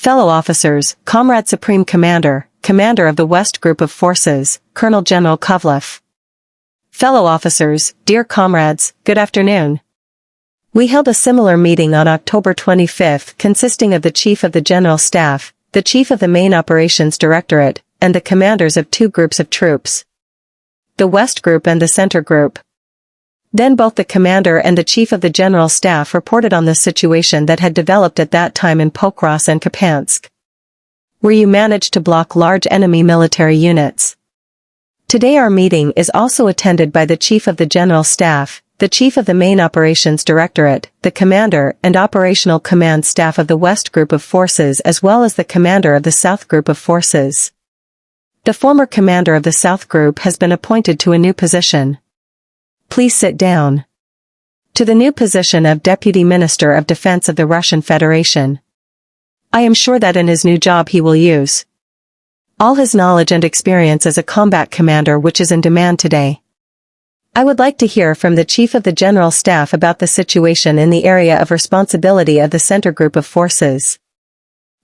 Fellow officers, Comrade Supreme Commander, Commander of the West Group of Forces, Colonel General Kovalev. Fellow officers, dear comrades, good afternoon. We held a similar meeting on October 25th consisting of the Chief of the General Staff, the Chief of the Main Operations Directorate, and the commanders of two groups of troops. The West Group and the Center Group. Then both the commander and the Chief of the General Staff reported on the situation that had developed at that time in Pokros and Kupiansk, where you managed to block large enemy military units. Today our meeting is also attended by the Chief of the General Staff, the Chief of the Main Operations Directorate, the Commander and Operational Command Staff of the West Group of Forces as well as the Commander of the South Group of Forces. The former commander of the South Group has been appointed to a new position. Please sit down. To the new position of Deputy Minister of Defense of the Russian Federation. I am sure that in his new job he will use all his knowledge and experience as a combat commander which is in demand today. I would like to hear from the Chief of the General Staff about the situation in the area of responsibility of the Center Group of Forces.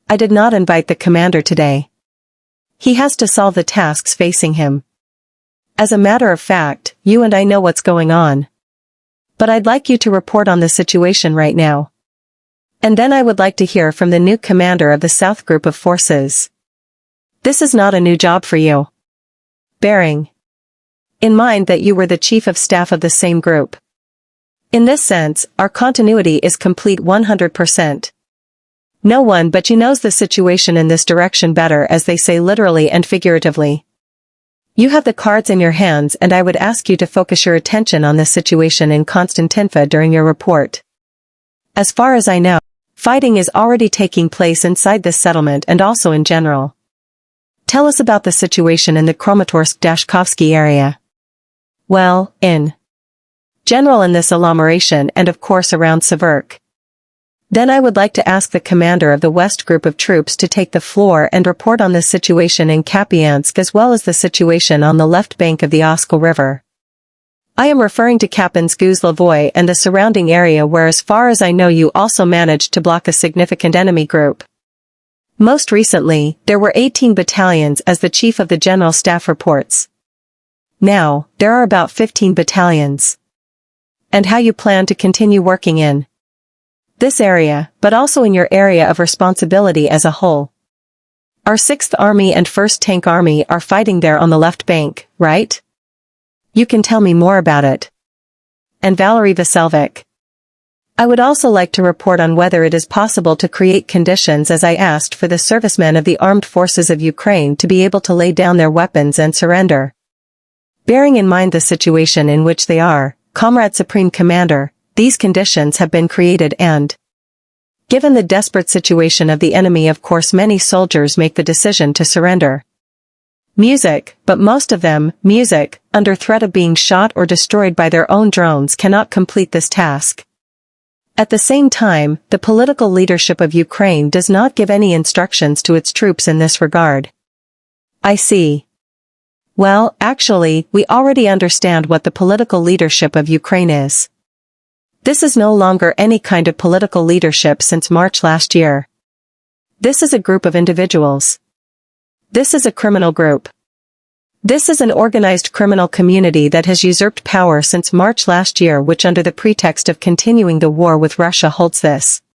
I did not invite the commander today. He has to solve the tasks facing him. As a matter of fact, you and I know what's going on. But I'd like you to report on the situation right now. And then I would like to hear from the new commander of the South Group of Forces. This is not a new job for you. Bearing in mind that you were the Chief of Staff of the same group. In this sense, our continuity is complete 100%. No one but you knows the situation in this direction better, as they say, literally and figuratively. You have the cards in your hands and I would ask you to focus your attention on this situation in Konstantinva during your report. As far as I know, fighting is already taking place inside this settlement and also in general. Tell us about the situation in the Kramatorsk-Dashkovsky area. Well, in general in this agglomeration and of course around Seversk. Then I would like to ask the commander of the West Group of troops to take the floor and report on the situation in Kupiansk as well as the situation on the left bank of the Oskil River. I am referring to Kapinsk-Uzlovoy and the surrounding area where as far as I know you also managed to block a significant enemy group. Most recently, there were 18 battalions as the Chief of the General Staff reports. Now, there are about 15 battalions. And how you plan to continue working in this area, but also in your area of responsibility as a whole. Our 6th Army and 1st Tank Army are fighting there on the left bank, right? You can tell me more about it. And Valery Vasiljevic. I would also like to report on whether it is possible to create conditions as I asked for the servicemen of the armed forces of Ukraine to be able to lay down their weapons and surrender. Bearing in mind the situation in which they are, Comrade Supreme Commander, these conditions have been created and, given the desperate situation of the enemy, of course many soldiers make the decision to surrender. Music, but most of them, music, under threat of being shot or destroyed by their own drones cannot complete this task. At the same time, the political leadership of Ukraine does not give any instructions to its troops in this regard. I see. Well, actually, we already understand what the political leadership of Ukraine is. This is no longer any kind of political leadership since March last year. This is a group of individuals. This is a criminal group. This is an organized criminal community that has usurped power since March last year, which under the pretext of continuing the war with Russia holds this